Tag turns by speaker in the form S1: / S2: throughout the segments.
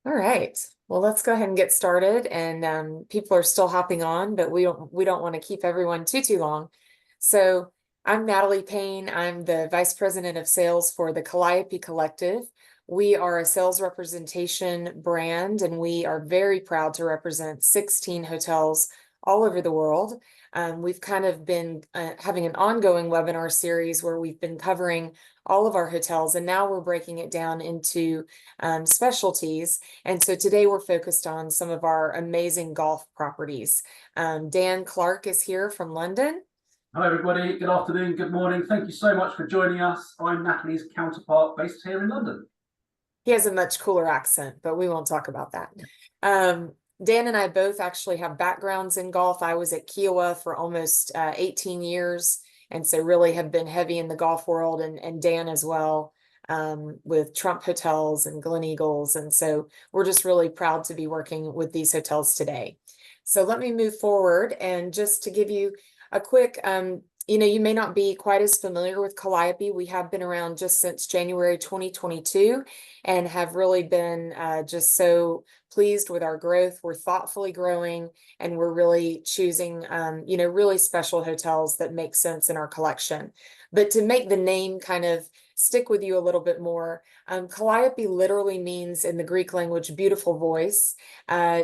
S1: All right. Well, let's go ahead and get started. And people are still hopping on, but we don't want to keep everyone too long. So I'm Natalie Payne. I'm the Vice President of Sales for the Calliope Collective. We are a sales representation brand, and we are very proud to represent 16 hotels all over the world. We've kind of been having an ongoing webinar series where we've been covering all of our hotels, and now we're breaking it down into specialties. And so today we're focused on some of our amazing golf properties. Dan Clark is here from London.
S2: Hello, everybody. Good afternoon, good morning. Thank you so much for joining us. I'm Natalie's counterpart based here in London.
S1: He has a much cooler accent, but we won't talk about that. Dan and I both actually have backgrounds in golf. I was at Kiowa for almost 18 years, and so really have been heavy in the golf world, and Dan as well, with Trump Hotels and Glen Eagles. And so we're just really proud to be working with these hotels today. So let me move forward, and just to give you a quick, you may not be quite as familiar with Calliope. We have been around just since January 2022 and have really been just so pleased with our growth. We're thoughtfully growing, and we're really choosing, really special hotels that make sense in our collection. But to make the name kind of stick with you a little bit more, Calliope literally means in the Greek language, beautiful voice.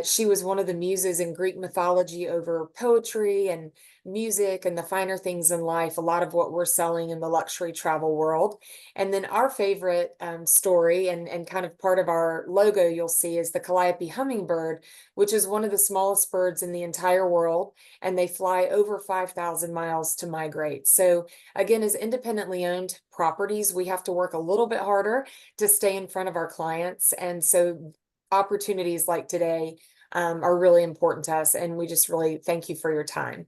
S1: She was one of the muses in Greek mythology over poetry and music and the finer things in life, a lot of what we're selling in the luxury travel world. And then our favorite story and kind of part of our logo you'll see is the Calliope hummingbird, which is one of the smallest birds in the entire world, and they fly over 5,000 miles to migrate. So again, as independently owned properties, we have to work a little bit harder to stay in front of our clients. And so opportunities like today are really important to us, and we just really thank you for your time.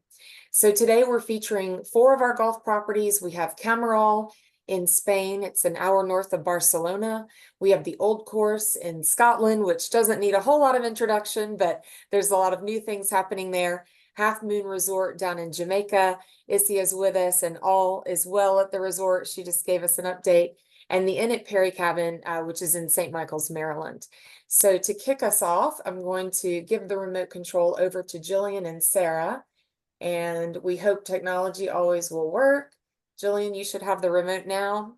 S1: So today we're featuring 4 of our golf properties. We have Camiral in Spain. It's an hour north of Barcelona. We have the Old Course in Scotland, which doesn't need a whole lot of introduction, but there's a lot of new things happening there. Half Moon Resort down in Jamaica. Issy is with us, and all is well at the resort. She just gave us an update. And the Inn at Perry Cabin, which is in St. Michael's, Maryland. So to kick us off, I'm going to give the remote control over to Jillian and Sarah. And we hope technology always will work. Jillian, you should have the remote now.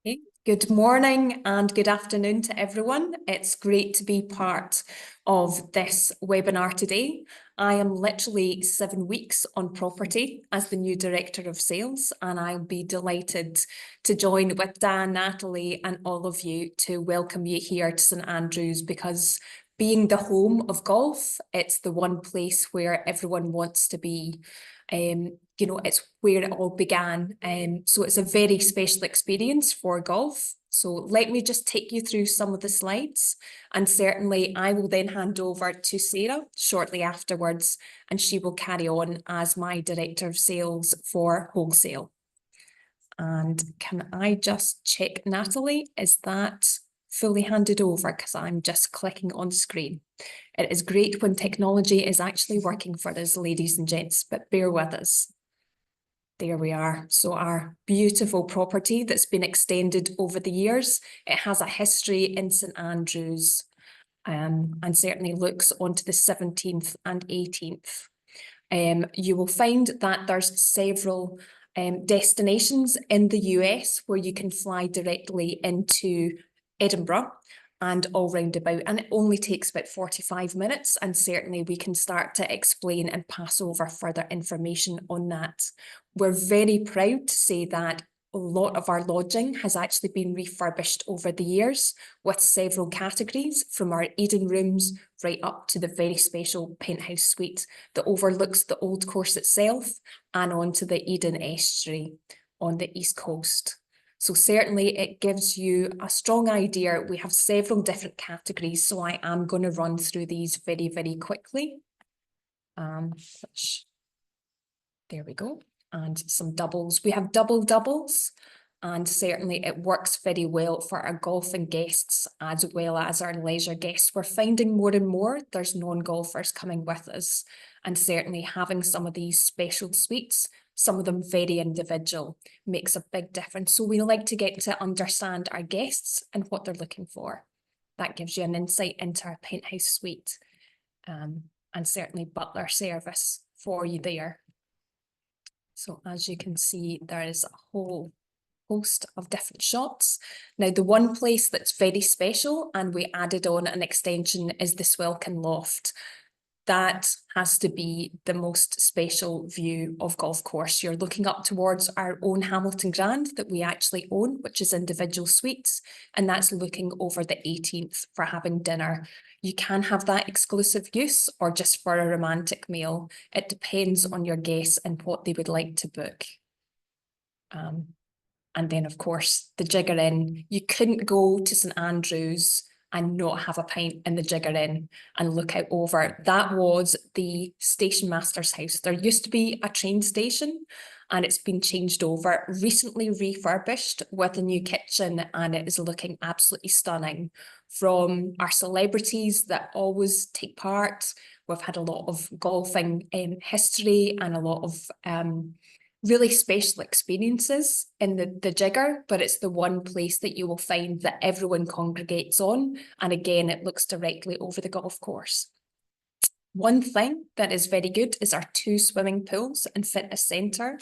S3: Okay. Good morning and good afternoon to everyone. It's great to be part of this webinar today. I am literally 7 weeks on property as the new Director of Sales, and I'll be delighted to join with Dan, Natalie, and all of you to welcome you here to St Andrews, because being the home of golf, it's the one place where everyone wants to be. It's where it all began. So it's a very special experience for golf. So let me just take you through some of the slides, and certainly I will then hand over to Sarah shortly afterwards, and she will carry on as my Director of Sales for wholesale. And can I just check, Natalie, is that fully handed over? Because I'm just clicking on screen. It is great when technology is actually working for us, ladies and gents, but bear with us. There we are. So our beautiful property that's been extended over the years, it has a history in St Andrews, and certainly looks onto the 17th and 18th. You will find that there's several destinations in the US where you can fly directly into Edinburgh and all round about, and it only takes about 45 minutes, and certainly we can start to explain and pass over further information on that. We're very proud to say that a lot of our lodging has actually been refurbished over the years with several categories, from our Eden rooms right up to the very special penthouse suite that overlooks the Old Course itself and onto the Eden estuary on the East Coast. So certainly it gives you a strong idea. We have several different categories, so I am going to run through these very, very quickly. There we go. And some doubles. We have double doubles, and certainly it works very well for our golfing guests as well as our leisure guests. We're finding more and more there's non-golfers coming with us, and certainly having some of these special suites, some of them very individual, makes a big difference. So we like to get to understand our guests and what they're looking for. that gives you an insight into our penthouse suite, and certainly butler service for you there. So as you can see, there is a whole host of different shops. Now, the one place that's very special, and we added on an extension, is the Swelkin Loft. That has to be the most special view of golf course. You're looking up towards our own Hamilton Grand that we actually own, which is individual suites, and that's looking over the 18th for having dinner. You can have that exclusive use or just for a romantic meal. It depends on your guests and what they would like to book. And then, of course, the Jigger Inn. You couldn't go to St Andrews and not have a pint in the Jigger Inn and look out over. That was the station master's house. There used to be a train station and it's been changed over, recently refurbished with a new kitchen, and it is looking absolutely stunning. From our celebrities that always take part, we've had a lot of golfing history and a lot of really special experiences in the Jigger, but it's the one place that you will find that everyone congregates on. And again, it looks directly over the golf course. One thing that is very good is our 2 swimming pools and fitness centre,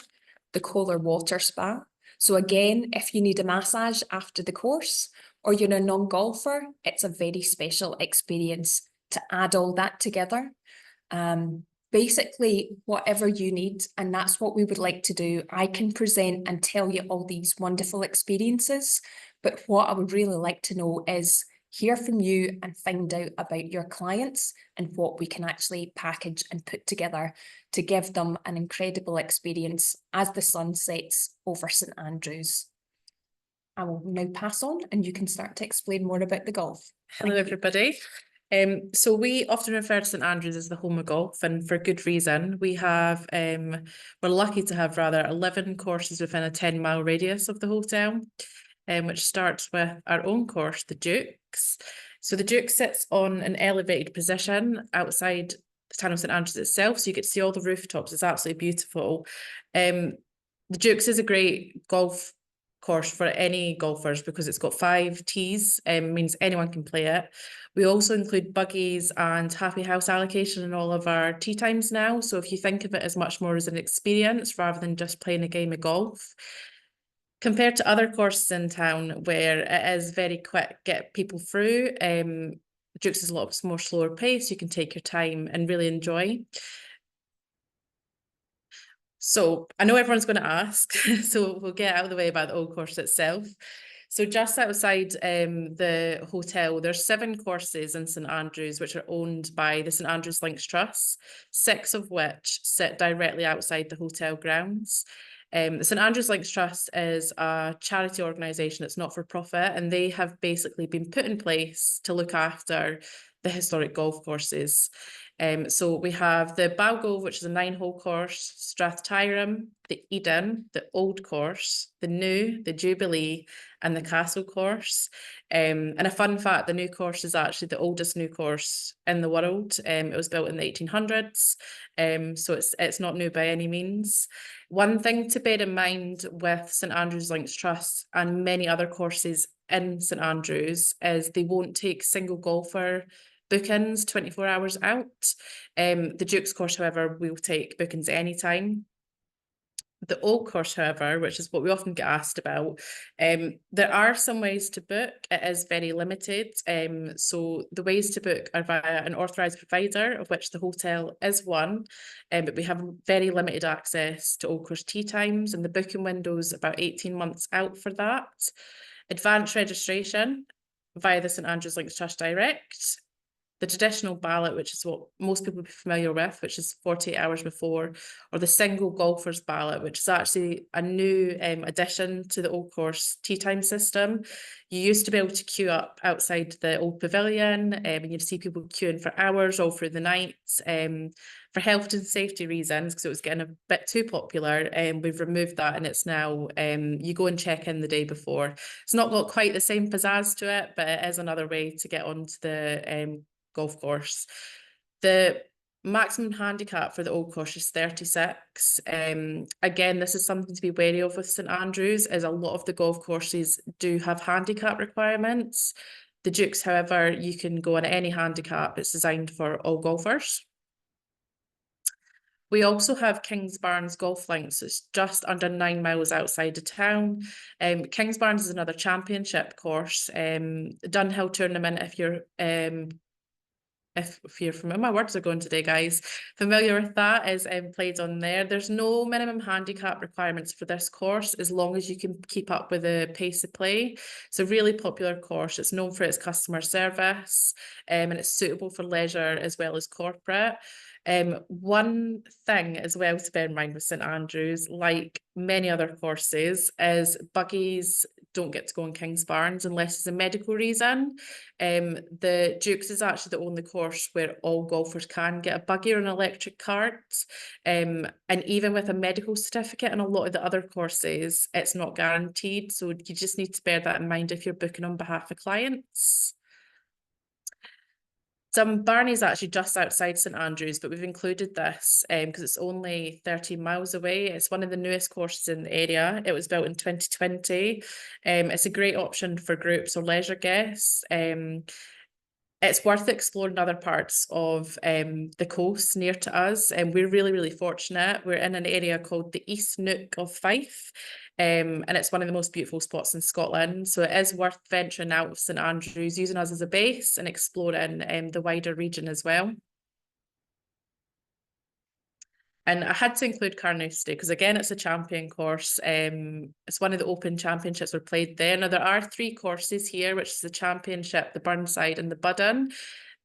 S3: the Kohler Water Spa. So again, if you need a massage after the course or you're a non-golfer, it's a very special experience to add all that together. Basically, whatever you need, and that's what we would like to do. I can present and tell you all these wonderful experiences, but what I would really like to know is hear from you and find out about your clients and what we can actually package and put together to give them an incredible experience as the sun sets over St Andrews. I will now pass on and you can start to explain more about the golf.
S4: Hello, everybody. So we often refer to St Andrews as the home of golf, and for good reason. We have, we're lucky to have rather 11 courses within a 10-mile radius of the hotel, which starts with our own course, the Dukes. So the Duke sits on an elevated position outside the town of St Andrews itself, so you get to see all the rooftops. It's absolutely beautiful. The Dukes is a great golf course for any golfers because it's got 5 tees, means anyone can play it. We also include buggies and happy house allocation in all of our tee times now. So if you think of it as much more as an experience rather than just playing a game of golf, compared to other courses in town where it is very quick, get people through, Dukes is a lot more slower pace. You can take your time and really enjoy. So I know everyone's going to ask, so we'll get out of the way about the old course itself. So just outside the hotel, there's 7 courses in St Andrews, which are owned by the St Andrews Links Trust, 6 of which sit directly outside the hotel grounds. The St Andrews Links Trust is a charity organisation. It's not for profit, and they have basically been put in place to look after the historic golf courses. So we have the Balgove, which is a 9-hole course, Strathtyrum, the Eden, the Old Course, the New, the Jubilee, and the Castle course. And a fun fact, the New course is actually the oldest new course in the world. It was built in the 1800s, so it's not new by any means. One thing to bear in mind with St Andrews Links Trust and many other courses in St Andrews is they won't take single golfer bookings 24 hours out. The Dukes course, however, will take bookings anytime. The Old Course, however, which is what we often get asked about, there are some ways to book. It is very limited. So the ways to book are via an authorised provider, of which the hotel is one, but we have very limited access to Old Course tee times, and the booking window is about 18 months out for that. Advanced registration via the St Andrews Links Trust Direct. The traditional ballot, which is what most people will be familiar with, which is 48 hours before, or the single golfer's ballot, which is actually a new addition to the Old Course tee time system. You used to be able to queue up outside the old pavilion, and you'd see people queuing for hours all through the night. For health and safety reasons, because it was getting a bit too popular, we've removed that, and it's now you go and check in the day before. It's not got quite the same pizzazz to it, but it is another way to get onto the golf course. The maximum handicap for the Old Course is 36. Again, this is something to be wary of with St Andrews, as a lot of the golf courses do have handicap requirements. The Dukes, however, you can go on any handicap. It's designed for all golfers. We also have Kingsbarns Golf Links. It's just under 9 miles outside of town. Kingsbarns is another championship course. Dunhill tournament, if you're familiar, my words are going today, guys, familiar with that, is played on there. There's no minimum handicap requirements for this course as long as you can keep up with the pace of play. It's a really popular course. It's known for its customer service, and it's suitable for leisure as well as corporate. One thing as well to bear in mind with St Andrews, like many other courses, is buggies don't get to go on Kingsbarns unless it's a medical reason. The Dukes is actually the only course where all golfers can get a buggy or an electric cart. And even with a medical certificate in a lot of the other courses, it's not guaranteed. So you just need to bear that in mind if you're booking on behalf of clients. Barney is actually just outside St Andrews, but we've included this because it's only 13 miles away. It's one of the newest courses in the area. It was built in 2020. It's a great option for groups or leisure guests. It's worth exploring other parts of the coast near to us, and we're really, really fortunate. We're in an area called the East Nook of Fife, and it's one of the most beautiful spots in Scotland. So it is worth venturing out of St Andrews, using us as a base and exploring the wider region as well. And I had to include Carnoustie because, again, it's a champion course. It's one of the Open Championships were played there. Now, there are 3 courses here, which is the Championship, the Burnside and the Budden.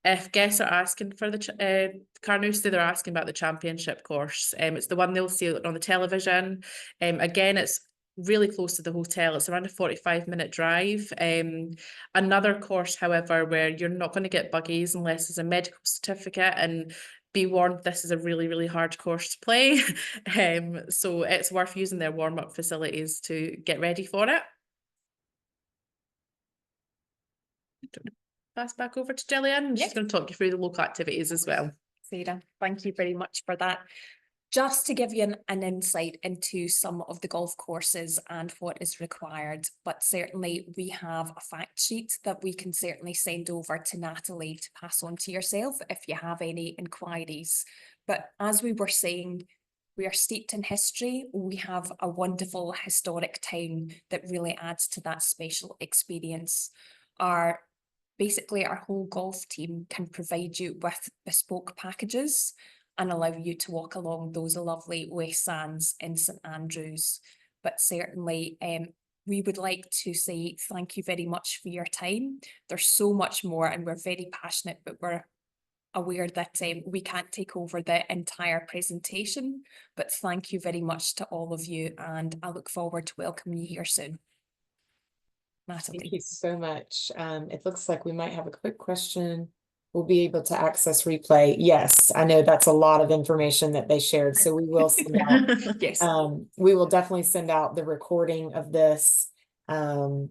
S4: If guests are asking for the Carnoustie, they're asking about the Championship course. It's the one they'll see on the television. Again, it's really close to the hotel. It's around a 45-minute drive. Another course, however, where you're not going to get buggies unless there's a medical certificate, and be warned, this is a really, really hard course to play. So it's worth using their warm-up facilities to get ready for it. Pass back over to Gillian. She's going to talk you through the local activities as well.
S3: Sarah, thank you very much for that. Just to give you an insight into some of the golf courses and what is required, but certainly we have a fact sheet that we can certainly send over to Natalie to pass on to yourself if you have any inquiries. But as we were saying, we are steeped in history. We have a wonderful historic town that really adds to that special experience. Basically, our whole golf team can provide you with bespoke packages and allow you to walk along those lovely West Sands in St Andrews. But certainly, we would like to say thank you very much for your time. There's so much more, and we're very passionate, but we're aware that we can't take over the entire presentation. But thank you very much to all of you, and I look forward to welcoming you here soon. Natalie.
S1: Thank you so much. It looks like we might have a quick question. We'll be able to access replay. Yes, I know that's a lot of information that they shared, so we will send out.
S3: Yes.
S1: We will definitely send out the recording of this. And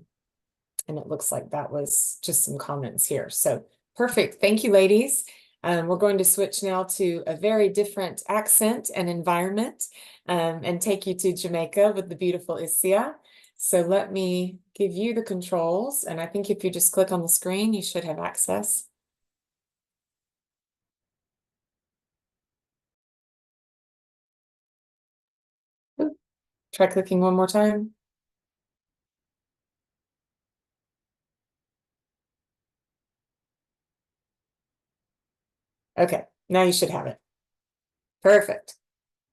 S1: it looks like that was just some comments here. So perfect. Thank you, ladies. We're going to switch now to a very different accent and environment, and take you to Jamaica with the beautiful Isia. So let me give you the controls, and I think if you just click on the screen, you should have access. Ooh, try clicking one more time. Okay, now you should have it. Perfect.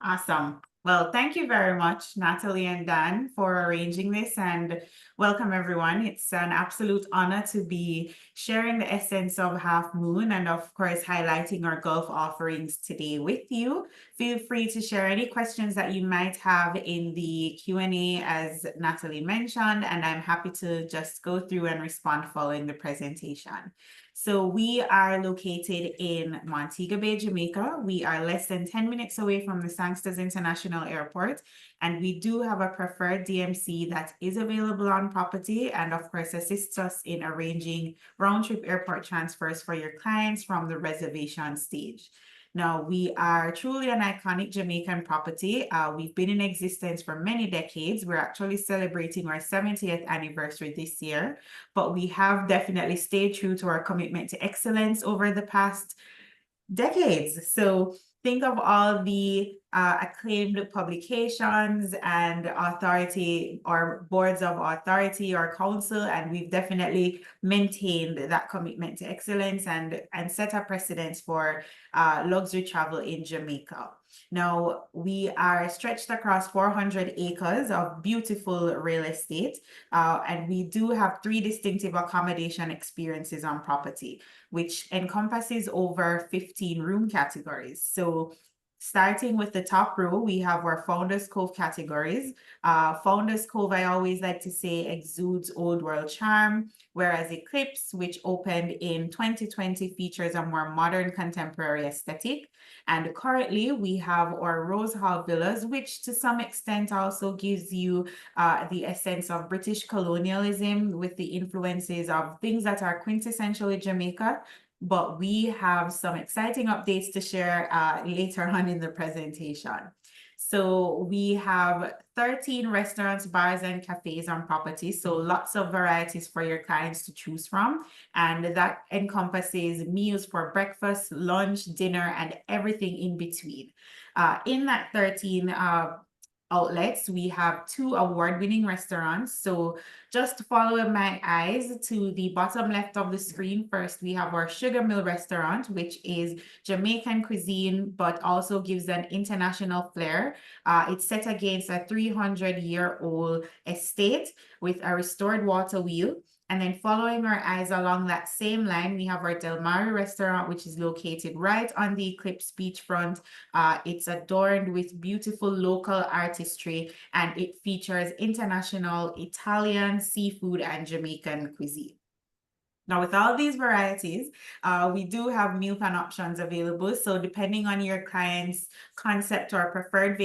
S5: Awesome. Well, thank you very much, Natalie and Dan, for arranging this, and welcome everyone. It's an absolute honor to be sharing the essence of Half Moon and, of course, highlighting our golf offerings today with you. Feel free to share any questions that you might have in the Q&A, as Natalie mentioned, and I'm happy to just go through and respond following the presentation. So we are located in Montego Bay, Jamaica. We are less than 10 minutes away from the Sangsters International Airport, and we do have a preferred DMC that is available on property and, of course, assists us in arranging round-trip airport transfers for your clients from the reservation stage. Now, we are truly an iconic Jamaican property. We've been in existence for many decades. We're actually celebrating our 70th anniversary this year, but we have definitely stayed true to our commitment to excellence over the past decades. So think of all the acclaimed publications and authority or boards of authority or council, and we've definitely maintained that commitment to excellence and set a precedence for luxury travel in Jamaica. Now, we are stretched across 400 acres of beautiful real estate, and we do have 3 distinctive accommodation experiences on property, which encompasses over 15 room categories. So starting with the top row, we have our Founders Cove categories. Founders Cove, I always like to say, exudes old world charm, whereas Eclipse, which opened in 2020, features a more modern contemporary aesthetic. And currently we have our Rose Hall Villas, which to some extent also gives you the essence of British colonialism with the influences of things that are quintessentially Jamaica. But we have some exciting updates to share later on in the presentation. So we have 13 restaurants, bars, and cafes on property. So lots of varieties for your clients to choose from. And that encompasses meals for breakfast, lunch, dinner, and everything in between. In that 13 outlets, we have 2 award-winning restaurants. So just follow my eyes to the bottom left of the screen. First, we have our Sugar Mill restaurant, which is Jamaican cuisine, but also gives an international flair. It's set against a 300-year-old estate with a restored water wheel. And then following our eyes along that same line, we have our Del Mar restaurant, which is located right on the Eclipse beachfront. It's adorned with beautiful local artistry, and it features international Italian, seafood, and Jamaican cuisine. Now, with all these varieties, we do have meal plan options available. So depending on your client's concept or preferred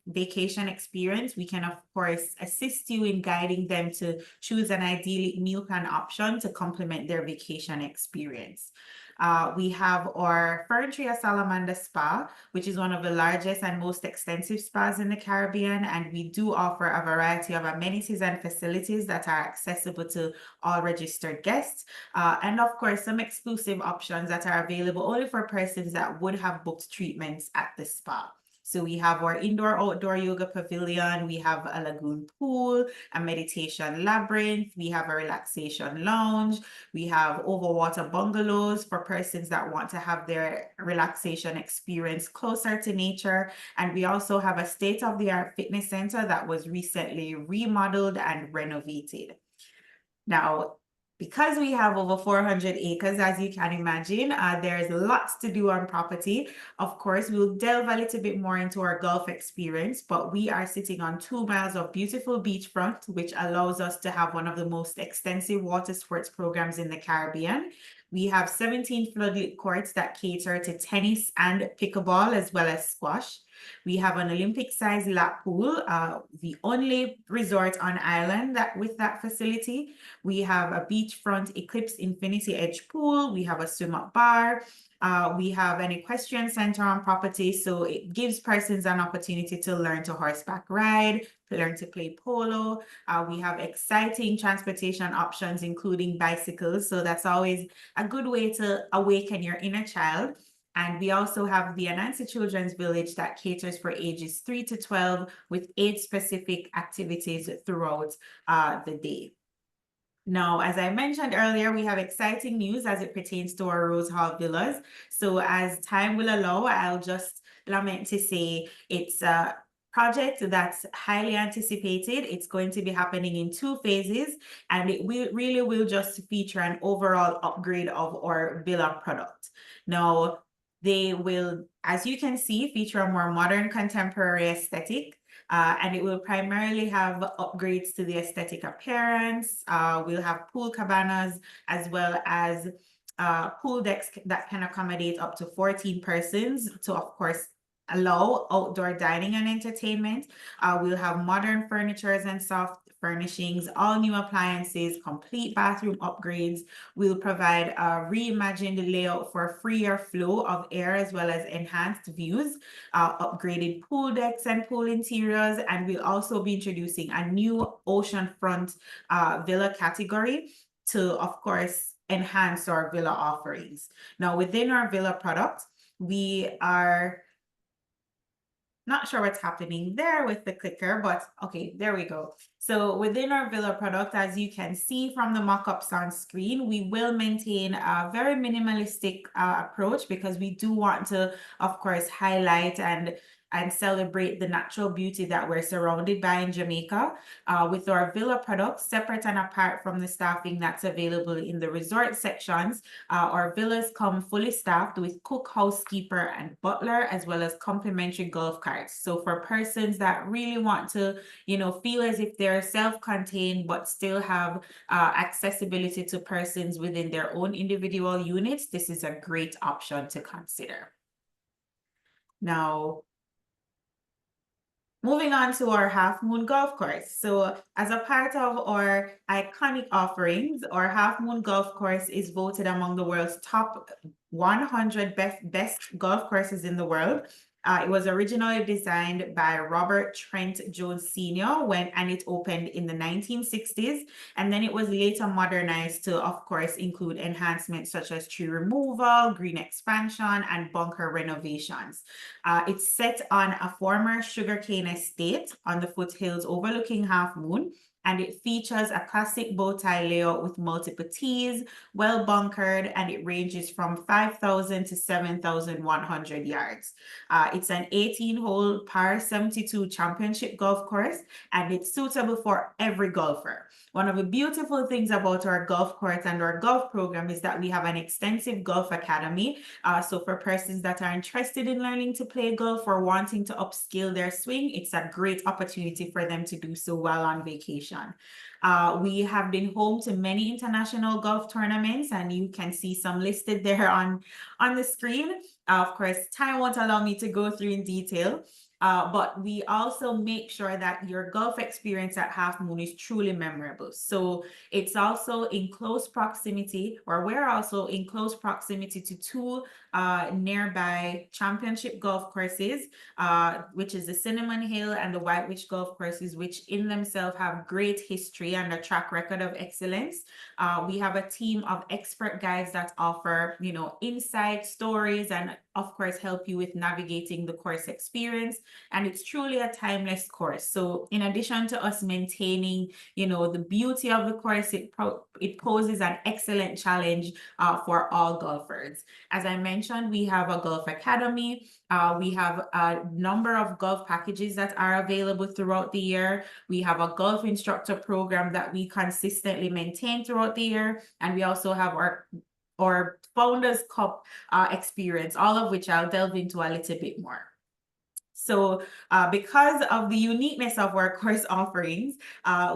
S5: vacation experience, we can, of course, assist you in guiding them to choose an ideal meal plan option to complement their vacation experience. We have our Ferntree Salamander Spa, which is one of the largest and most extensive spas in the Caribbean, and we do offer a variety of amenities and facilities that are accessible to all registered guests, and of course some exclusive options that are available only for persons that would have booked treatments at the spa. So we have our indoor-outdoor yoga pavilion, we have a lagoon pool, a meditation labyrinth, we have a relaxation lounge, we have overwater bungalows for persons that want to have their relaxation experience closer to nature. And we also have a state-of-the-art fitness center that was recently remodeled and renovated. Now, because we have over 400 acres, as you can imagine, there's lots to do on property. Of course, we'll delve a little bit more into our golf experience, but we are sitting on 2 miles of beautiful beachfront, which allows us to have one of the most extensive water sports programs in the Caribbean. We have 17 floodlit courts that cater to tennis and pickleball, as well as squash. We have an Olympic-sized lap pool, the only resort on island with that facility. We have a beachfront Eclipse Infinity Edge pool. We have a swim-up bar. We have an equestrian center on property, so it gives persons an opportunity to learn to horseback ride, to learn to play polo. We have exciting transportation options, including bicycles, so that's always a good way to awaken your inner child. And we also have the Anansi Children's Village that caters for ages 3 to 12 with age-specific activities throughout the day. Now, as I mentioned earlier, we have exciting news as it pertains to our Rose Hall Villas. So as time will allow, I'll just lament to say it's a project that's highly anticipated. It's going to be happening in 2 phases, and it really will just feature an overall upgrade of our villa product. Now, they will, as you can see, feature a more modern contemporary aesthetic, and it will primarily have upgrades to the aesthetic appearance. We'll have pool cabanas as well as pool decks that can accommodate up to 14 persons to, of course, allow outdoor dining and entertainment. We'll have modern furnitures and soft furnishings, all new appliances, complete bathroom upgrades. We'll provide a reimagined layout for freer flow of air as well as enhanced views, upgraded pool decks and pool interiors, and we'll also be introducing a new oceanfront villa category to, of course, enhance our villa offerings. Now, within our villa product, we are not sure what's happening there with the clicker, but okay, there we go. So within our villa product, as you can see from the mock-ups on screen, we will maintain a very minimalistic approach because we do want to, of course, highlight and celebrate the natural beauty that we're surrounded by in Jamaica. With our villa products, separate and apart from the staffing that's available in the resort sections, our villas come fully staffed with cook, housekeeper, and butler, as well as complimentary golf carts. So for persons that really want to, feel as if they're self-contained, but still have accessibility to persons within their own individual units, this is a great option to consider. Now, moving on to our Half Moon Golf Course. So as a part of our iconic offerings, our Half Moon Golf Course is voted among the world's top 100 best golf courses in the world. It was originally designed by Robert Trent Jones Sr. and it opened in the 1960s. And then it was later modernized to, of course, include enhancements such as tree removal, green expansion, and bunker renovations. It's set on a former sugarcane estate on the foothills overlooking Half Moon, and it features a classic bow tie layout with multiple tees, well bunkered, and it ranges from 5,000 to 7,100 yards. It's an 18-hole par 72 championship golf course, and it's suitable for every golfer. One of the beautiful things about our golf course and our golf program is that we have an extensive golf academy. So for persons that are interested in learning to play golf or wanting to upskill their swing, it's a great opportunity for them to do so while on vacation. We have been home to many international golf tournaments, and you can see some listed there on the screen. Of course, time won't allow me to go through in detail, but we also make sure that your golf experience at Half Moon is truly memorable. So it's also in close proximity, or we're also in close proximity to two nearby championship golf courses, which is the Cinnamon Hill and the White Witch golf courses, which in themselves have great history and a track record of excellence. We have a team of expert guides that offer, insight, stories, and of course help you with navigating the course experience. And it's truly a timeless course. So in addition to us maintaining, the beauty of the course, it poses an excellent challenge for all golfers. As I mentioned, we have a golf academy. We have a number of golf packages that are available throughout the year. We have a golf instructor program that we consistently maintain throughout the year. And we also have our Founders Cup experience, all of which I'll delve into a little bit more. So because of the uniqueness of our course offerings,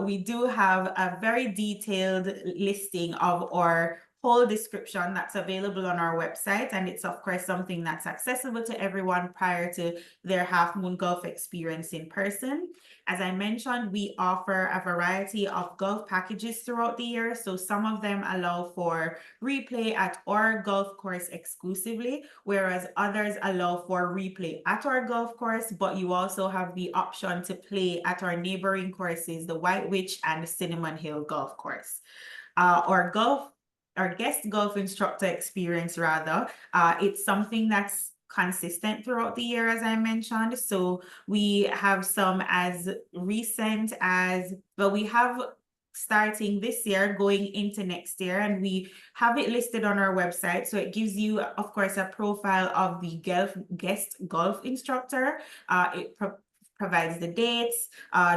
S5: we do have a very detailed listing of our whole description that's available on our website, and it's of course something that's accessible to everyone prior to their Half Moon golf experience in person. As I mentioned, we offer a variety of golf packages throughout the year, so some of them allow for replay at our golf course exclusively, whereas others allow for replay at our golf course, but you also have the option to play at our neighboring courses, the White Witch and the Cinnamon Hill golf course. Our guest golf instructor experience, it's something that's consistent throughout the year, as I mentioned. So we have some as recent as, well, we have starting this year going into next year, and we have it listed on our website. So it gives you, of course, a profile of the guest golf instructor. It provides the dates,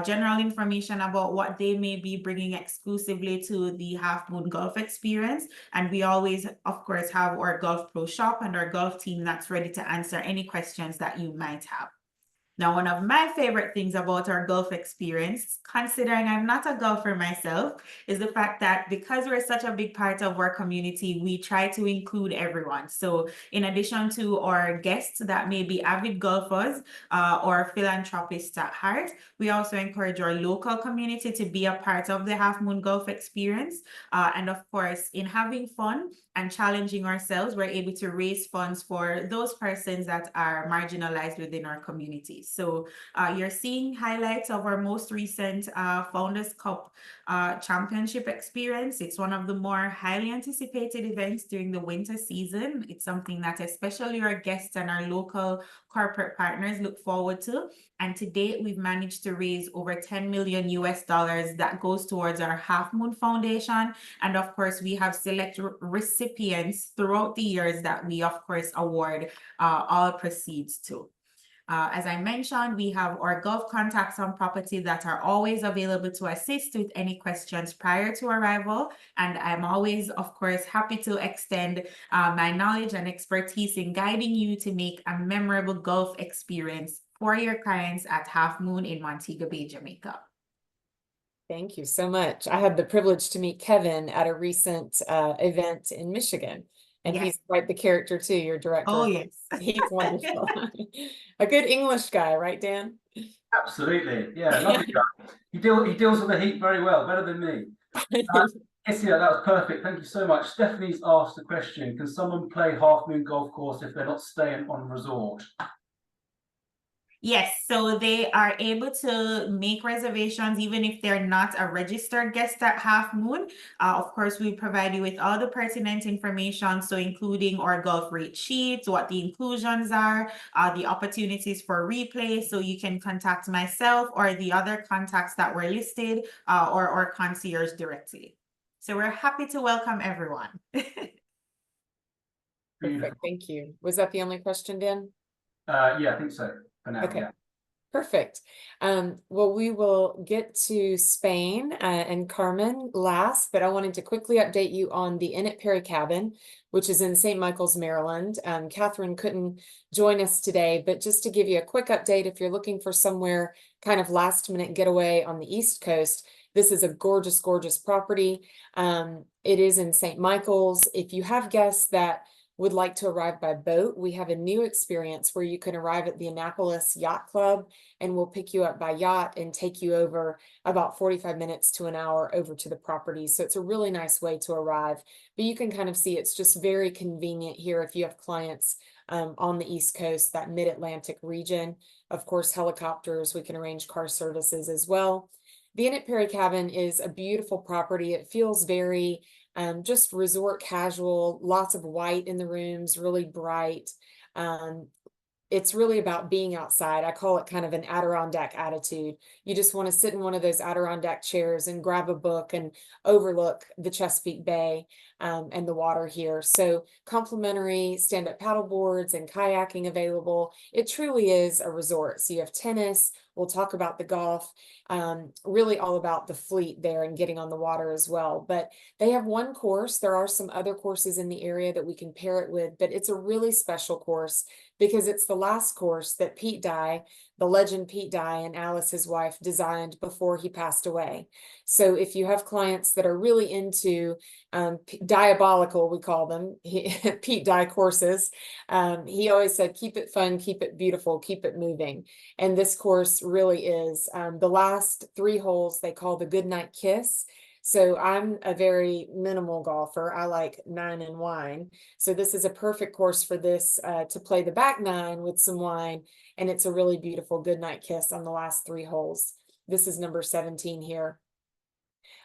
S5: general information about what they may be bringing exclusively to the Half Moon golf experience. And we always, of course, have our Golf Pro shop and our golf team that's ready to answer any questions that you might have. Now, one of my favorite things about our golf experience, considering I'm not a golfer myself, is the fact that because we're such a big part of our community, we try to include everyone. So in addition to our guests that may be avid golfers or philanthropists at heart, we also encourage our local community to be a part of the Half Moon Golf experience. And of course, in having fun and challenging ourselves, we're able to raise funds for those persons that are marginalized within our community. So you're seeing highlights of our most recent Founders Cup championship experience. It's one of the more highly anticipated events during the winter season. It's something that especially our guests and our local corporate partners look forward to. And to date, we've managed to raise over 10 million US dollars that goes towards our Half Moon Foundation. And of course, we have select recipients throughout the years that we, of course, award all proceeds to. As I mentioned, we have our golf contacts on property that are always available to assist with any questions prior to arrival. And I'm always, of course, happy to extend my knowledge and expertise in guiding you to make a memorable golf experience for your clients at Half Moon in Montego Bay, Jamaica.
S1: Thank you so much. I had the privilege to meet Kevin at a recent event in Michigan, and
S5: Yes.
S1: he's quite the character too, your director.
S5: Oh, yes.
S1: He's wonderful. A good English guy, right, Dan?
S2: Absolutely, yeah, lovely guy. He deals with the heat very well, better than me. Yes, yeah, that was perfect. Thank you so much. Stephanie's asked the question: can someone play Half Moon Golf Course if they're not staying on resort?
S5: Yes, so they are able to make reservations even if they're not a registered guest at Half Moon. Of course, we provide you with all the pertinent information, so including our golf rate sheets, what the inclusions are, the opportunities for replay, so you can contact myself or the other contacts that were listed or our concierge directly. So we're happy to welcome everyone.
S1: Perfect, thank you. Was that the only question, Dan?
S2: Yeah, I think so. For now,
S1: Okay.
S2: yeah.
S1: Perfect. Well, we will get to Spain and Carmen last, but I wanted to quickly update you on the Inn at Perry Cabin, which is in St. Michael's, Maryland. Catherine couldn't join us today, but just to give you a quick update, if you're looking for somewhere kind of last minute getaway on the East Coast, this is a gorgeous, gorgeous property. It is in St. Michael's. If you have guests that would like to arrive by boat, we have a new experience where you can arrive at the Annapolis Yacht Club, and we'll pick you up by yacht and take you over about 45 minutes to an hour over to the property. So it's a really nice way to arrive, but you can kind of see it's just very convenient here if you have clients on the East Coast, that mid-Atlantic region. Of course, helicopters, we can arrange car services as well. The Inn at Perry Cabin is a beautiful property. It feels very just resort casual, lots of white in the rooms, really bright. It's really about being outside. I call it kind of an Adirondack attitude. You just want to sit in one of those Adirondack chairs and grab a book and overlook the Chesapeake Bay and the water here. So complimentary stand-up paddle boards and kayaking available. It truly is a resort. So you have tennis. We'll talk about the golf, really all about the fleet there and getting on the water as well. But they have one course. There are some other courses in the area that we can pair it with, but it's a really special course because it's the last course that Pete Dye, the legend Pete Dye, and Alice, his wife, designed before he passed away. So if you have clients that are really into diabolical, we call them, Pete Dye courses, he always said, keep it fun, keep it beautiful, keep it moving. And this course really is the last 3 holes they call the Goodnight Kiss. So I'm a very minimal golfer. I like 9 and wine. So this is a perfect course for this to play the back 9 with some wine. And it's a really beautiful goodnight kiss on the last 3 holes. This is number 17 here.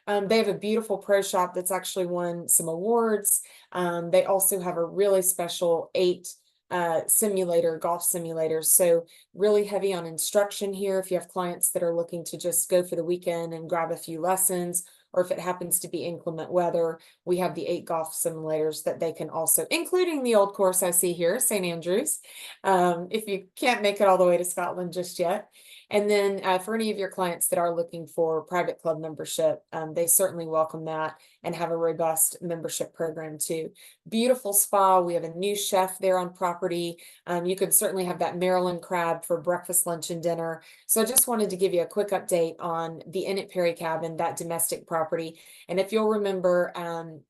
S1: They have a beautiful pro shop that's actually won some awards. They also have a really special 8 golf simulators. So really heavy on instruction here. If you have clients that are looking to just go for the weekend and grab a few lessons, or if it happens to be inclement weather, we have the 8 golf simulators that they can also, including the old course I see here, St. Andrews, if you can't make it all the way to Scotland just yet. And then for any of your clients that are looking for private club membership, they certainly welcome that and have a robust membership program too. Beautiful spa. We have a new chef there on property. You could certainly have that Maryland crab for breakfast, lunch, and dinner. So I just wanted to give you a quick update on the Inn at Perry Cabin, that domestic property. And if you'll remember,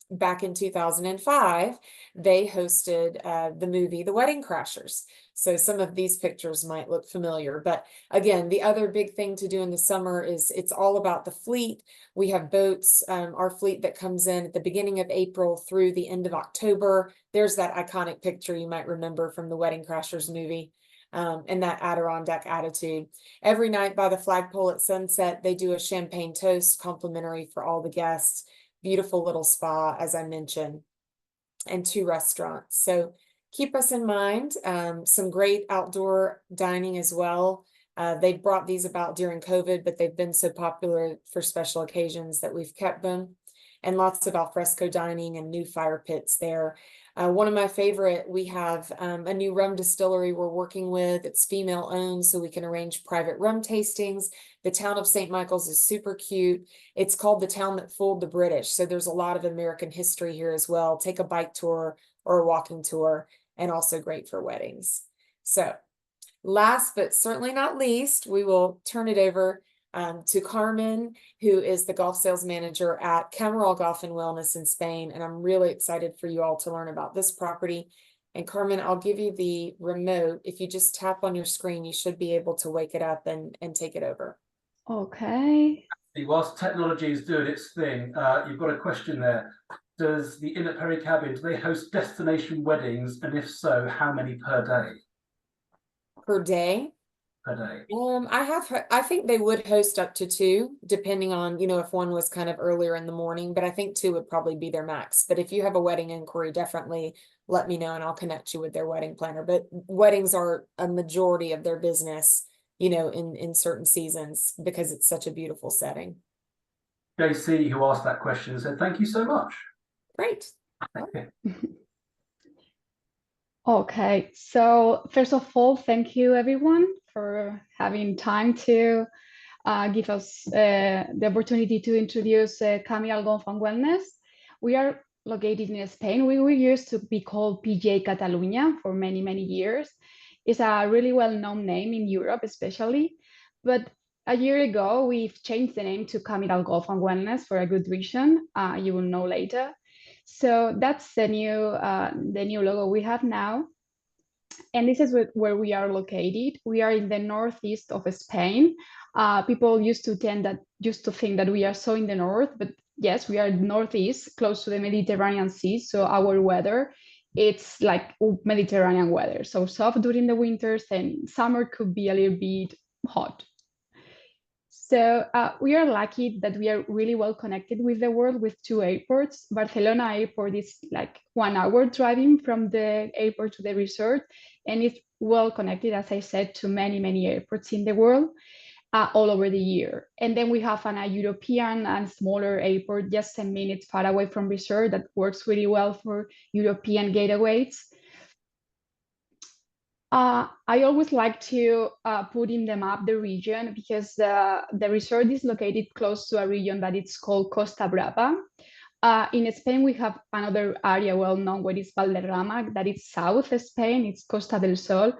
S1: back in 2005, they hosted the movie The Wedding Crashers. So some of these pictures might look familiar, but again, the other big thing to do in the summer is it's all about the fleet. We have boats, our fleet that comes in at the beginning of April through the end of October. There's that iconic picture you might remember from the Wedding Crashers movie, and that Adirondack attitude. Every night by the flagpole at sunset, they do a champagne toast complimentary for all the guests. Beautiful little spa, as I mentioned, and 2 restaurants. So keep us in mind. Some great outdoor dining as well. They brought these about during COVID, but they've been so popular for special occasions that we've kept them. And lots of alfresco dining and new fire pits there. One of my favorite, we have a new rum distillery we're working with. It's female owned, so we can arrange private rum tastings. The town of St. Michael's is super cute. It's called the town that fooled the British. So there's a lot of American history here as well. Take a bike tour or a walking tour, and also great for weddings. So last but certainly not least, we will turn it over to Carmen, who is the golf sales manager at Camiral Golf and Wellness in Spain. And I'm really excited for you all to learn about this property. And Carmen, I'll give you the remote. If you just tap on your screen, you should be able to wake it up and take it over.
S6: Okay.
S2: Whilst technology is doing its thing, you've got a question there. Does the Inn at Perry Cabin, do they host destination weddings? And if so, how many per day?
S1: Per day?
S2: Per day.
S1: I think they would host up to 2, depending on, if one was kind of earlier in the morning, but I think 2 would probably be their max. But if you have a wedding inquiry, definitely let me know and I'll connect you with their wedding planner. But weddings are a majority of their business, in certain seasons because it's such a beautiful setting.
S2: JC, who asked that question, said, thank you so much.
S1: Great.
S6: Okay, so first of all, thank you everyone for having time to give us the opportunity to introduce Camiral Golf and Wellness. We are located in Spain. We used to be called PGA Catalunya for many, many years. It's a really well-known name in Europe, especially. But a year ago, we've changed the name to Camiral Golf and Wellness for a good reason. You will know later. So that's the new logo we have now. And this is where we are located. We are in the northeast of Spain. People used to think that we are so in the north, but yes, we are northeast, close to the Mediterranean Sea. So our weather, it's like Mediterranean weather. So soft during the winters, and summer could be a little bit hot. So we are lucky that we are really well connected with the world with 2 airports. Barcelona airport is like 1 hour driving from the airport to the resort, and it's well connected, as I said, to many, many airports in the world all over the year. And then we have a European and smaller airport just 10 minutes far away from resort that works really well for European getaways. I always like to put in the map the region because the resort is located close to a region that it's called Costa Brava. In Spain, we have another area well known where it's Valderrama, that is south of Spain, it's Costa del Sol,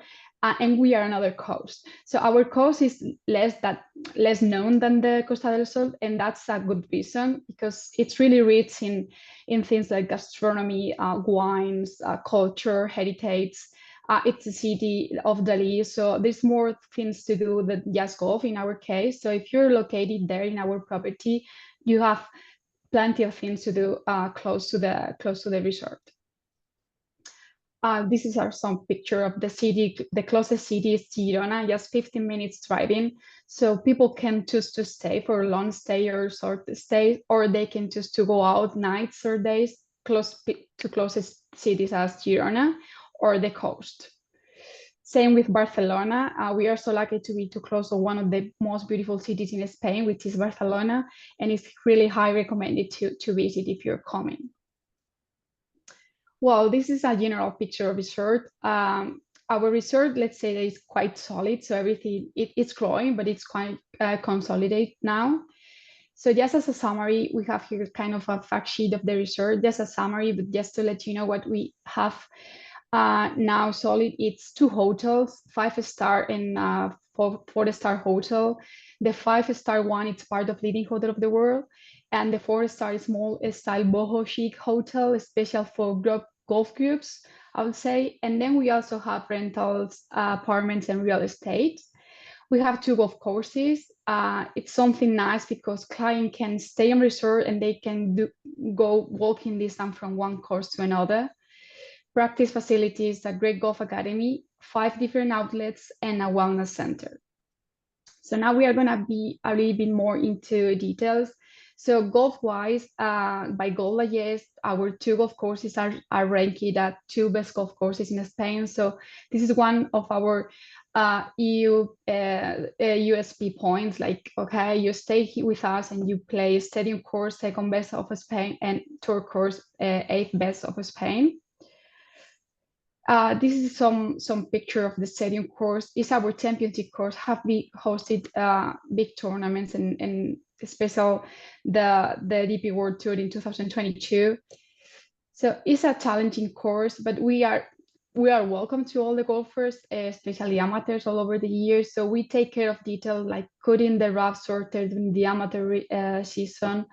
S6: and we are another coast. So our coast is less known than the Costa del Sol, and that's a good reason because it's really rich in things like gastronomy, wines, culture, heritage. It's a city of Dali, so there's more things to do than just golf in our case. So if you're located there in our property, you have plenty of things to do close to the resort. This is some picture of the city. The closest city is Girona, just 15 minutes driving. So people can choose to stay for a long stay or short stay, or they can choose to go out nights or days close to closest cities as Girona or the coast. Same with Barcelona. We are so lucky to be too close to one of the most beautiful cities in Spain, which is Barcelona, and it's really highly recommended to visit if you're coming. Well, this is a general picture of resort. our resort, let's say, that is quite solid. So everything, it's growing, but it's quite consolidated now. So just as a summary, we have here kind of a fact sheet of the resort, just a summary, but just to let you know what we have now solid. It's 2 hotels, 5-star and 4-star hotel. The 5-star one, it's part of leading hotel of the world. And the 4-star small style boho chic hotel, special for golf groups, I would say. And then we also have rentals, apartments and real estate. We have 2 golf courses. It's something nice because client can stay on resort and they can go walking distance from one course to another. Practice facilities, a great golf academy, 5 different outlets, and a wellness center. So now we are going to be a little bit more into details. So golf-wise, by GolfDigest, our 2 golf courses are ranked at 2 best golf courses in Spain. So this is one of our EU USP points. Like, okay, you stay here with us and you play stadium course 2nd best of Spain and tour course 8th best of Spain. This is some picture of the stadium course. It's our championship course. Have we hosted big tournaments and special the DP World Tour in 2022. So it's a challenging course, but we are welcome to all the golfers, especially amateurs all over the years. So we take care of detail like cutting the rough sorted in the amateur season,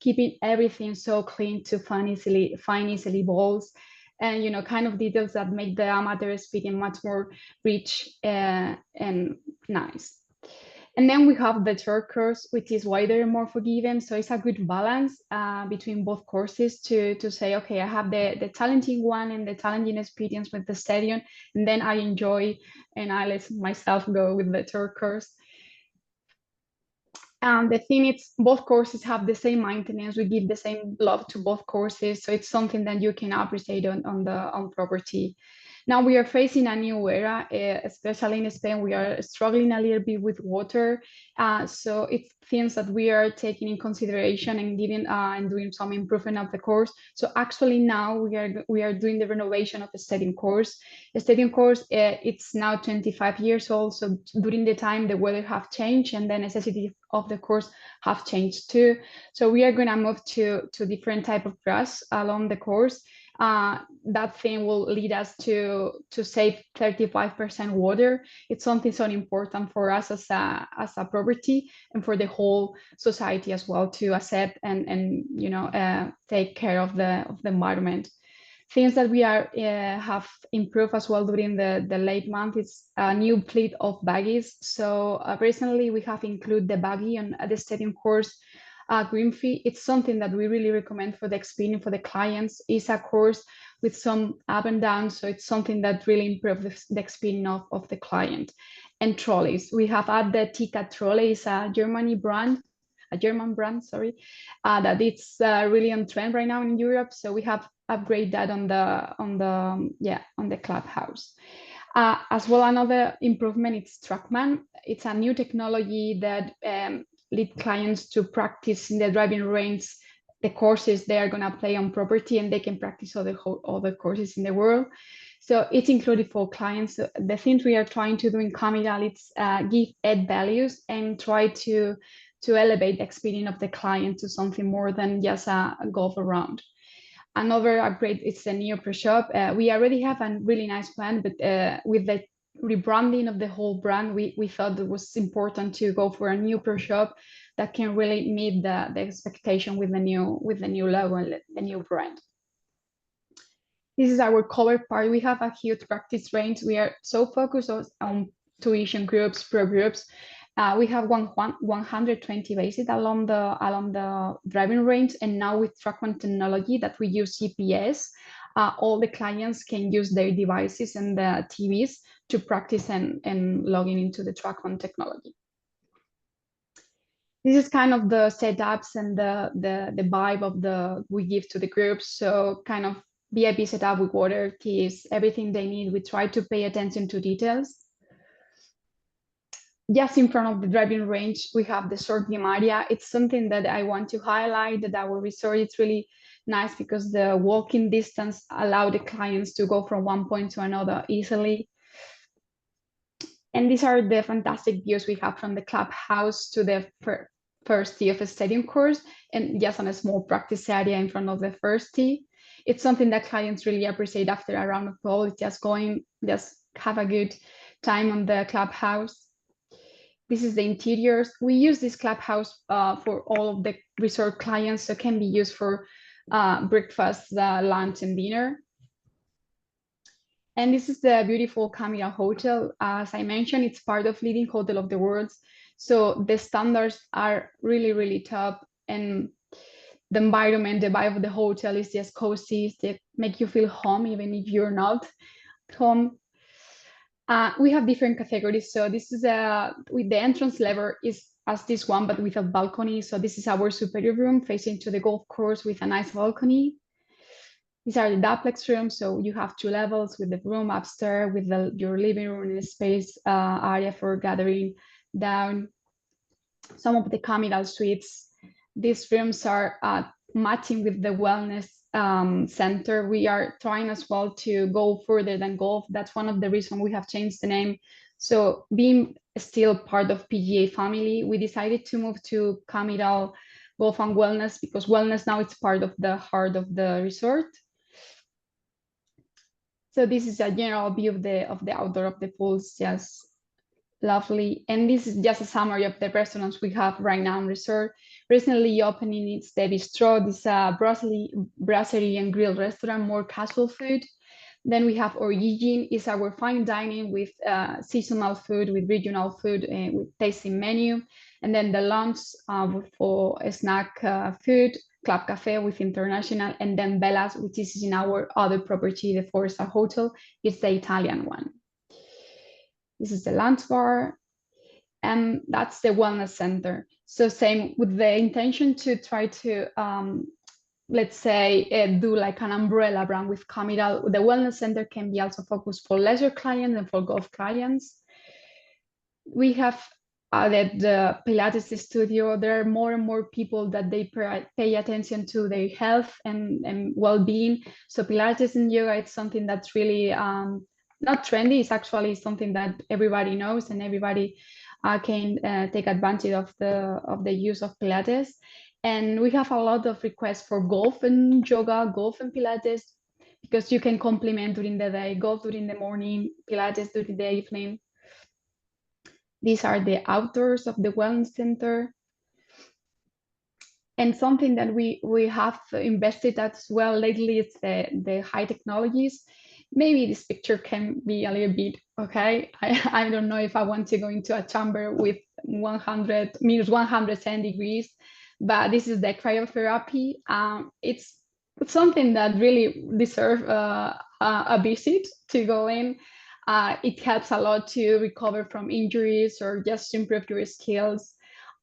S6: keeping everything so clean to find easily balls. And, you know, kind of details that make the amateur experience much more rich and nice. And then we have the tour course, which is wider and more forgiving. So it's a good balance between both courses to say, okay, I have the challenging one and the challenging experience with the stadium, and then I enjoy and I let myself go with the tour course. And the thing is, both courses have the same maintenance. We give the same love to both courses. So it's something that you can appreciate on property. Now we are facing a new era, especially in Spain. We are struggling a little bit with water. So it's things that we are taking in consideration and giving and doing some improvement of the course. So actually now we are doing the renovation of the stadium course. The stadium course, it's now 25 years old. So during the time, the weather have changed and the necessity of the course have changed too. So we are going to move to different type of grass along the course. That thing will lead us to save 35% water. It's something so important for us as a property and for the whole society as well to accept and you know take care of the environment. Things that we have improved as well during the late month is a new fleet of buggies. So recently we have included the buggy on the stadium course. Green fee, it's something that we really recommend for the experience for the clients. It's a course with some up and down, so it's something that really improves the experience of the client. And trolleys, we have had the Tika trolley, is a German brand, that it's really on trend right now in Europe. So we have upgraded that on the clubhouse. As well, another improvement is Trackman. It's a new technology that lead clients to practice in the driving range the courses they are going to play on property, and they can practice other courses in the world. So it's included for clients. The things we are trying to do in Camiral, it's add values and try to elevate the experience of the client to something more than just a golf around. Another upgrade is the new pro shop. We already have a really nice plan, but with the rebranding of the whole brand, we thought it was important to go for a new pro shop that can really meet the expectation with the new logo and the new brand. This is our cover part. We have a huge practice range. We are so focused on tuition groups, pro groups. We have 120 bases along the driving range, and now with Trackman technology that we use GPS, all the clients can use their devices and the TVs to practice and logging into the Trackman technology. This is kind of the setups and the vibe of we give to the groups. So kind of VIP setup with water, keys, everything they need. We try to pay attention to details. Just in front of the driving range, we have the short game area. It's something that I want to highlight, that our resort is really nice because the walking distance allow the clients to go from one point to another easily. And these are the fantastic views we have from the clubhouse to the first tee of a stadium course, and just on a small practice area in front of the first tee. It's something that clients really appreciate after a round of golf, just have a good time on the clubhouse. This is the interiors. We use this clubhouse for all of the resort clients, so it can be used for breakfast, lunch, and dinner. And this is the beautiful Camiral Hotel. As I mentioned, it's part of leading hotel of the world. So the standards are really, really top, and the environment, the vibe of the hotel is just cozy. They make you feel home, even if you're not home. We have different categories. So this is with the entrance level is as this one, but with a balcony. So this is our superior room facing to the golf course with a nice balcony. These are the duplex rooms. So you have 2 levels with the room upstairs, with your living room and space area for gathering down. Some of the Camiral suites. These rooms are matching with the wellness center. We are trying as well to go further than golf. That's one of the reasons we have changed the name. So being still part of PGA family, we decided to move to Camiral Golf and Wellness, because wellness now it's part of the heart of the resort. So this is a general view of the outdoor of the pools, just lovely. And this is just a summary of the restaurants we have right now in resort. Recently opening, it's the Bistro. This is a brasserie and grill restaurant, more casual food. Then we have Origin, is our fine dining with seasonal food, with regional food, with tasting menu. And then the lunch for snack food, Club Cafe with international, and then Bella's, which is in our other property, the 4-star hotel, is the Italian one. This is the lunch bar, and that's the wellness center. So same with the intention to try to, let's say, do like an umbrella brand with Camiral. The wellness center can be also focused for leisure clients and for golf clients. We have added the Pilates studio. There are more and more people that they pay attention to their health and well-being. So Pilates and yoga, it's something that's really not trendy. It's actually something that everybody knows, and everybody can take advantage of the use of Pilates. And we have a lot of requests for golf and yoga, golf and Pilates, because you can complement during the day, golf during the morning, Pilates during the evening. These are the outdoors of the wellness center. And something that we have invested as well lately is the high technologies. Maybe this picture can be a little bit, okay, I don't know if I want to go into a chamber with -110 degrees, but this is the cryotherapy. It's something that really deserves a visit to go in. It helps a lot to recover from injuries or just to improve your skills.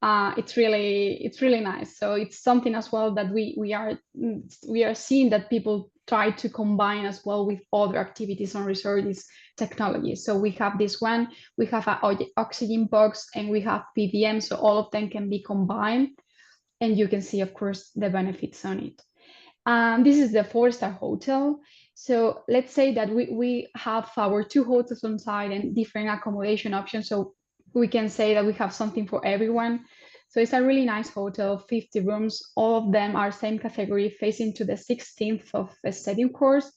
S6: It's really nice. So it's something as well that we are seeing that people try to combine as well with other activities on resort, is technology. So we have this one, we have an oxygen box, and we have PVM, so all of them can be combined, and you can see, of course, the benefits on it. This is the 4-star hotel. So let's say that we have our 2 hotels on site and different accommodation options. So we can say that we have something for everyone. So it's a really nice hotel, 50 rooms. All of them are same category, facing to the 16th of the stadium course.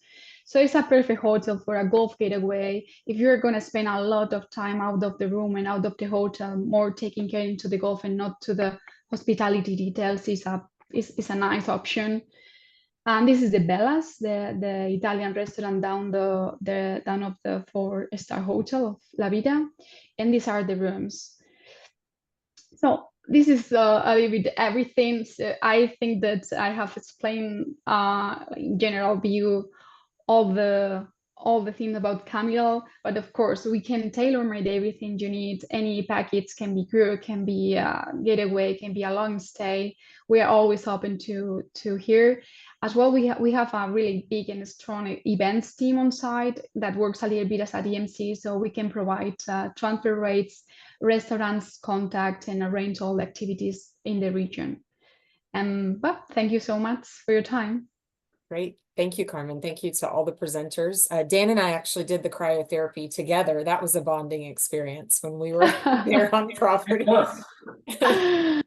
S6: So it's a perfect hotel for a golf getaway. If you're going to spend a lot of time out of the room and out of the hotel, more taking care into the golf and not to the hospitality details, is a nice option. And this is the Bella's, the Italian restaurant down of the 4-star hotel of La Vida, and these are the rooms. So this is a little bit everything. So I think that I have explained in general view all the things about Camiral, but of course we can tailor-made everything you need. Any package can be group, can be a getaway, can be a long stay. We are always open to hear. As well, we have a really big and strong events team on site that works a little bit as a DMC, so we can provide transfer rates, restaurants contact, and arrange all the activities in the region. But thank you so much for your time.
S1: Great. Thank you, Carmen. Thank you to all the presenters. Dan and I actually did the cryotherapy together. That was a bonding experience when we were there on property.
S2: It was. It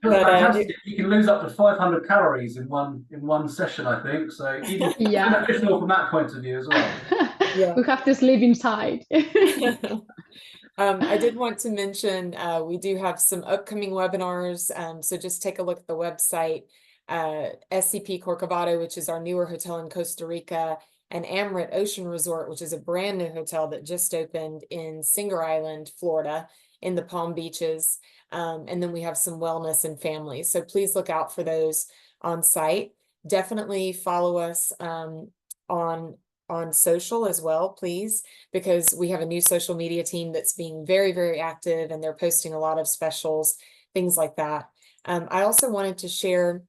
S2: was fantastic. You can lose up to 500 calories in one session, I think. So even beneficial from that point of view as well.
S1: Yeah.
S6: We have to sleep inside.
S1: I did want to mention we do have some upcoming webinars. So just take a look at the website. SCP Corcovado, which is our newer hotel in Costa Rica, and Amrit Ocean Resort, which is a brand new hotel that just opened in Singer Island, Florida, in the Palm Beaches. And then we have some wellness and family. So please look out for those on site. Definitely follow us on social as well, please, because we have a new social media team that's being very, very active, and they're posting a lot of specials, things like that. I also wanted to share,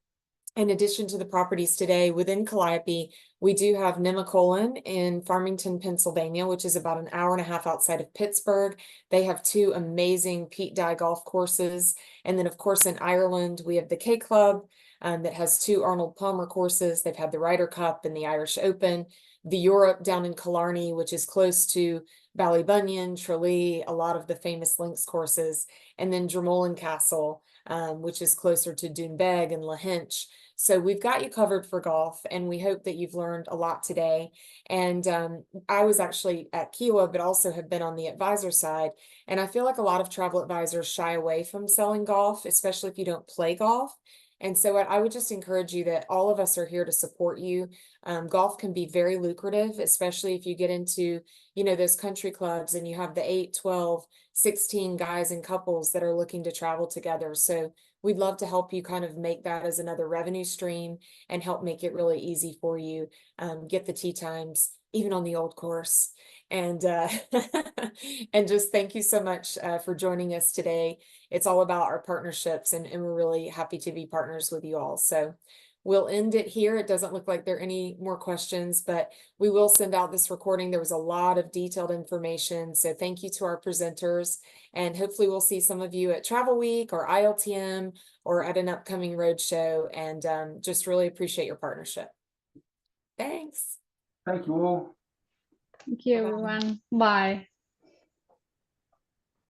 S1: in addition to the properties today within Calliope, we do have Nemacolin in Farmington, Pennsylvania, which is about an hour and a half outside of Pittsburgh. They have 2 amazing Pete Dye golf courses. And then, of course, in Ireland, we have the K Club that has 2 Arnold Palmer courses. They've had the Ryder Cup and the Irish Open. The Europe down in Killarney, which is close to Ballybunion, Tralee, a lot of the famous links courses. And then Dromoland Castle, which is closer to Doonbeg and Lahinch. So we've got you covered for golf, and we hope that you've learned a lot today. And I was actually at Kiowa, but also have been on the advisor side. And I feel like a lot of travel advisors shy away from selling golf, especially if you don't play golf. And so I would just encourage you that all of us are here to support you. Golf can be very lucrative, especially if you get into, those country clubs and you have the 8, 12, 16 guys and couples that are looking to travel together. So we'd love to help you kind of make that as another revenue stream and help make it really easy for you. Get the tee times, even on the old course. And and just thank you so much for joining us today. It's all about our partnerships, and we're really happy to be partners with you all. So we'll end it here. It doesn't look like there are any more questions, but we will send out this recording. There was a lot of detailed information. So thank you to our presenters, and hopefully we'll see some of you at Travel Week or ILTM or at an upcoming roadshow, and just really appreciate your partnership. Thanks.
S2: Thank you all.
S6: Thank you, everyone. Bye.